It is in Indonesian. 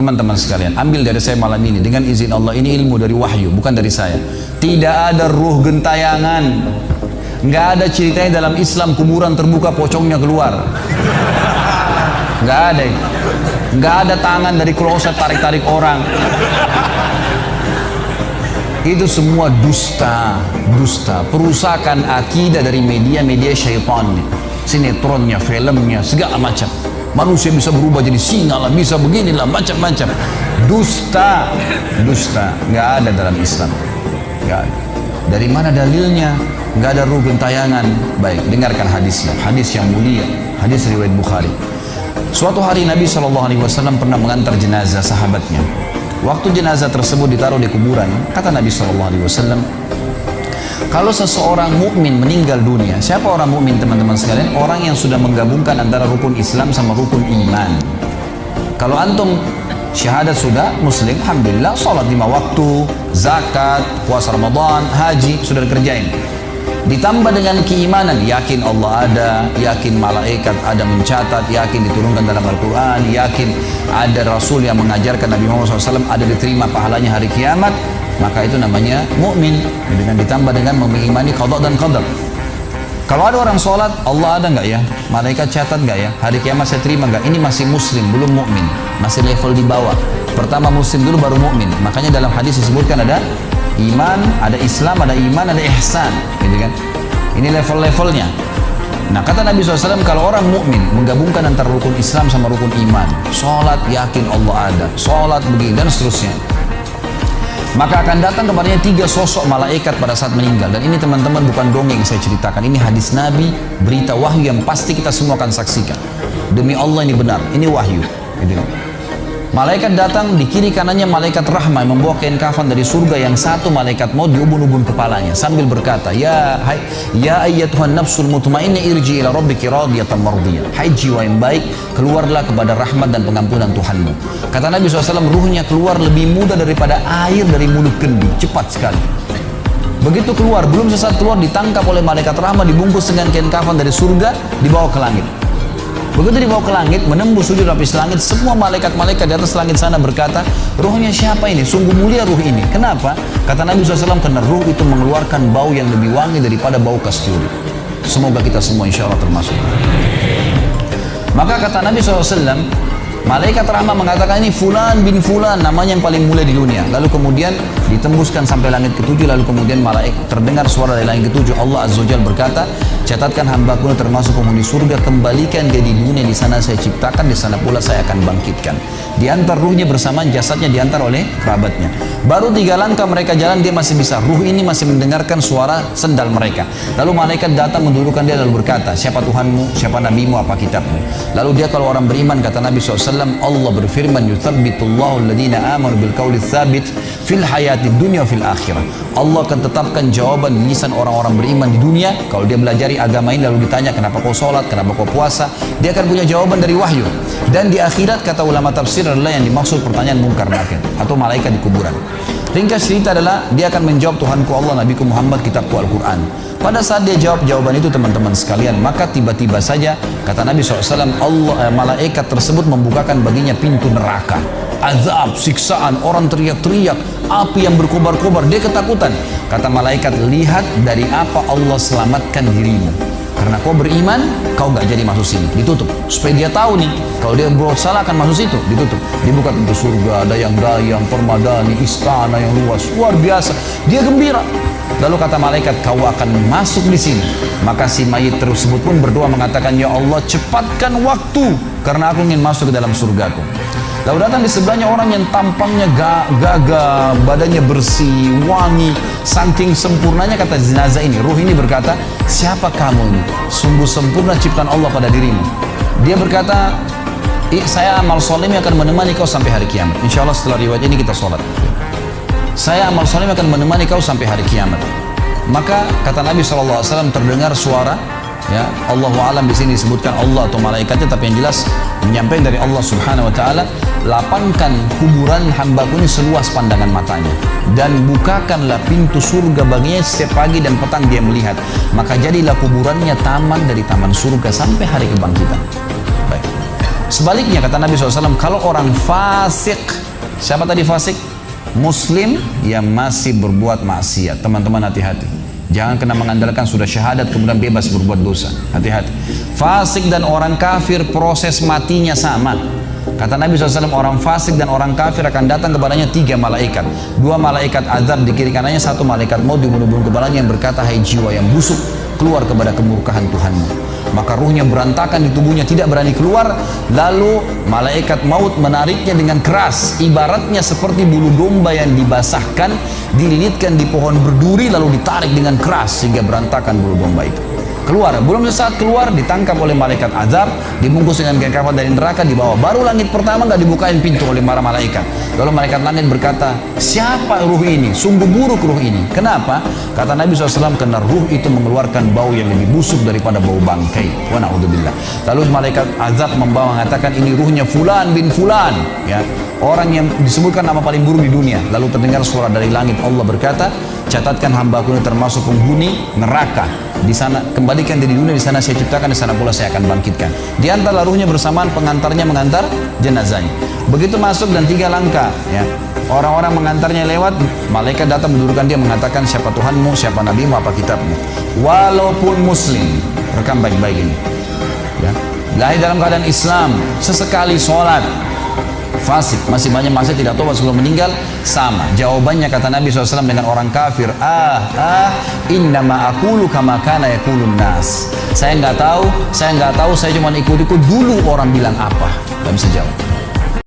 Teman-teman sekalian, ambil dari saya malam ini dengan izin Allah, ini ilmu dari wahyu, bukan dari saya. Tidak ada ruh gentayangan, nggak ada ceritanya dalam Islam kuburan terbuka pocongnya keluar, nggak ada, nggak ada tangan dari kloset tarik-tarik orang. Itu semua dusta, dusta, perusakan akidah dari media-media syaitan, sinetronnya, filmnya, segala macam. Manusia bisa berubah jadi singa lah, bisa beginilah, macam-macam. Dusta, dusta, nggak ada dalam Islam, nggak ada. Dari mana dalilnya? Nggak ada ruh gentayangan. Baik, dengarkan hadisnya, hadis yang mulia, hadis riwayat Bukhari. Suatu hari Nabi SAW pernah mengantar jenazah sahabatnya. Waktu jenazah tersebut ditaruh di kuburan, kata Nabi SAW, kalau seseorang mukmin meninggal dunia, siapa orang mukmin teman-teman sekalian? Orang yang sudah menggabungkan antara rukun Islam sama rukun iman. Kalau antum syahadat sudah, muslim, alhamdulillah, salat 5 waktu, zakat, puasa Ramadan, haji, sudah dikerjain. Ditambah dengan keimanan, yakin Allah ada, yakin malaikat ada mencatat, yakin diturunkan dalam Al-Quran, yakin ada Rasul yang mengajarkan Nabi Muhammad SAW ada diterima pahalanya hari kiamat, maka itu namanya mukmin. Dengan ditambah dengan mengimani qada dan qadar. Kalau ada orang sholat, Allah ada nggak ya? Malaikat catat nggak ya? Hari kiamat saya terima nggak? Ini masih muslim, belum mukmin, masih level di bawah. Pertama muslim dulu baru mukmin. Makanya dalam hadis disebutkan ada iman, ada Islam, ada iman, ada ihsan, gitu kan? Ini level-levelnya. Nah, kata Nabi SAW, kalau orang mukmin menggabungkan antara rukun Islam sama rukun iman, sholat yakin Allah ada, sholat begini dan seterusnya, maka akan datang kepadanya 3 sosok malaikat pada saat meninggal. Dan ini teman-teman bukan dongeng saya ceritakan, ini hadis Nabi, berita wahyu yang pasti kita semua akan saksikan. Demi Allah ini benar, ini wahyu, gitu. Malaikat datang, di kiri kanannya malaikat rahmah yang membawa kain kafan dari surga, yang satu malaikat maut diubun-ubun kepalanya sambil berkata, ya ayyatuhan nafsul mutmainnah irji ila rabbiki radiyatan mardiyah. Hai jiwa yang baik, keluarlah kepada rahmat dan pengampunan Tuhanmu. Kata Nabi SAW, ruhnya keluar lebih mudah daripada air dari mulut kendi, cepat sekali. Begitu keluar, belum sesaat keluar ditangkap oleh malaikat rahmah, dibungkus dengan kain kafan dari surga, dibawa ke langit. Begitu dibawa ke langit, menembus 7 lapis langit, semua malaikat-malaikat di atas langit sana berkata, ruhnya siapa ini? Sungguh mulia ruh ini. Kenapa? Kata Nabi SAW, karena ruh itu mengeluarkan bau yang lebih wangi daripada bau kasturi. Semoga kita semua insya Allah termasuk. Maka kata Nabi SAW, malaikat rahmah mengatakan, ini fulan bin fulan, namanya yang paling mulia di dunia. Lalu kemudian ditembuskan sampai langit ke-7, lalu kemudian malaikat terdengar suara dari langit ke-7. Allah Azza wa Jalla berkata, catatkan hambaku termasuk penghuni surga, kembalikan dia di dunia, di sana saya ciptakan, di sana pula saya akan bangkitkan. Diantar ruhnya bersamaan jasadnya diantar oleh kerabatnya. Baru 3 langkah mereka jalan, dia masih bisa, ruh ini masih mendengarkan suara sendal mereka. Lalu malaikat datang mendudukkan dia lalu berkata, siapa Tuhanmu, siapa nabimu, apa kitabmu? Lalu dia kalau orang beriman, kata Nabi SAW, Allah berfirman, yuthabbitullahu alladhina amanu bil qawli tsabit fil hayatid dunya fil akhirah. Allah akan tetapkan jawaban di lisan orang-orang beriman di dunia. Kalau dia belajari agama ini lalu ditanya kenapa kau sholat, kenapa kau puasa, dia akan punya jawaban dari wahyu. Dan di akhirat, kata ulama tafsir, adalah yang dimaksud pertanyaan mungkar nakir atau malaikat di kuburan. Ringkas cerita adalah dia akan menjawab, Tuhanku Allah, Nabiku Muhammad, kitabku Al-Quran. Pada saat dia jawab jawaban itu teman-teman sekalian, maka tiba-tiba saja kata Nabi SAW, malaikat tersebut membukakan baginya pintu neraka, azab, siksaan, orang teriak-teriak, api yang berkobar-kobar, dia ketakutan. Kata malaikat, lihat dari apa Allah selamatkan dirimu. Karena kau beriman, kau gak jadi masuk sini, ditutup. Supaya dia tahu nih, kalau dia berbuat salah akan masuk situ, ditutup. Dibuka pintu surga, dayang-dayang, permadani, istana yang luas, luar biasa. Dia gembira. Lalu kata malaikat, kau akan masuk di sini. Maka si mayit tersebut pun berdoa mengatakan, ya Allah cepatkan waktu, karena aku ingin masuk ke dalam surgaku. Lalu datang di sebelahnya orang yang tampangnya gagah, badannya bersih, wangi, saking sempurnanya kata jenazah ini. Ruh ini berkata, siapa kamu ini? Sungguh sempurna ciptaan Allah pada dirimu. Dia berkata, saya amal soleh akan menemani kau sampai hari kiamat. Insya Allah setelah riwayat ini kita sholat. Saya amal soleh akan menemani kau sampai hari kiamat. Maka kata Nabi SAW, terdengar suara, ya, Allahu alam di sini disebutkan Allah atau malaikatnya, tapi yang jelas menyampaikan dari Allah Subhanahu wa taala, lapangkan kuburan hambaku ini seluas pandangan matanya dan bukakanlah pintu surga baginya setiap pagi dan petang dia melihat, maka jadilah kuburannya taman dari taman surga sampai hari kebangkitan. Baik. Sebaliknya kata Nabi SAW, kalau orang fasik, siapa tadi fasik? Muslim yang masih berbuat maksiat. Teman-teman hati-hati. Jangan kena mengandalkan sudah syahadat kemudian bebas berbuat dosa. Hati-hati. Fasik dan orang kafir proses matinya sama. Kata Nabi SAW, orang fasik dan orang kafir akan datang kepadanya 3 malaikat. 2 malaikat azab di kiri kanannya, 1 malaikat maut di bunuh-bunuh kepalanya yang berkata, hai jiwa yang busuk, keluar kepada kemurkaan Tuhanmu. Maka ruhnya berantakan di tubuhnya, tidak berani keluar. Lalu malaikat maut menariknya dengan keras, ibaratnya seperti bulu domba yang dibasahkan, dililitkan di pohon berduri, lalu ditarik dengan keras sehingga berantakan bulu domba itu. Keluar, belum sesaat keluar ditangkap oleh malaikat azab, dibungkus dengan kain kafan dari neraka, dibawa. Baru langit pertama nggak dibukain pintu oleh para malaikat. Lalu malaikat langit berkata, siapa ruh ini? Sungguh buruk ruh ini. Kenapa? Kata Nabi SAW, karena ruh itu mengeluarkan bau yang lebih busuk daripada bau bangkai. Wa na'udzubillah. Lalu malaikat azab membawa mengatakan, ini ruhnya Fulan bin Fulan, ya, orang yang disebutkan nama paling buruk di dunia. Lalu terdengar suara dari langit, Allah berkata, catatkan hambaku ini termasuk penghuni neraka. Di sana kembalikan dia di dunia, di sana saya ciptakan, di sana pula saya akan bangkitkan. Di antara ruhnya bersamaan pengantarnya mengantar jenazahnya. Begitu masuk dan 3 langkah, ya, orang-orang mengantarnya lewat, malaikat datang mendudukkan dia, mengatakan, siapa Tuhanmu, siapa nabimu, apa kitabmu. Walaupun muslim, rekam baik-baik ini, ya, lahir dalam keadaan Islam, sesekali sholat, fasik, masih banyak maksiat, tidak tobat sebelum meninggal, sama jawabannya kata Nabi SAW dengan orang kafir. Innama aqulu kama kana yaqulun nas. Saya nggak tahu, saya cuma ikut-ikut dulu orang bilang apa, nggak bisa jawab.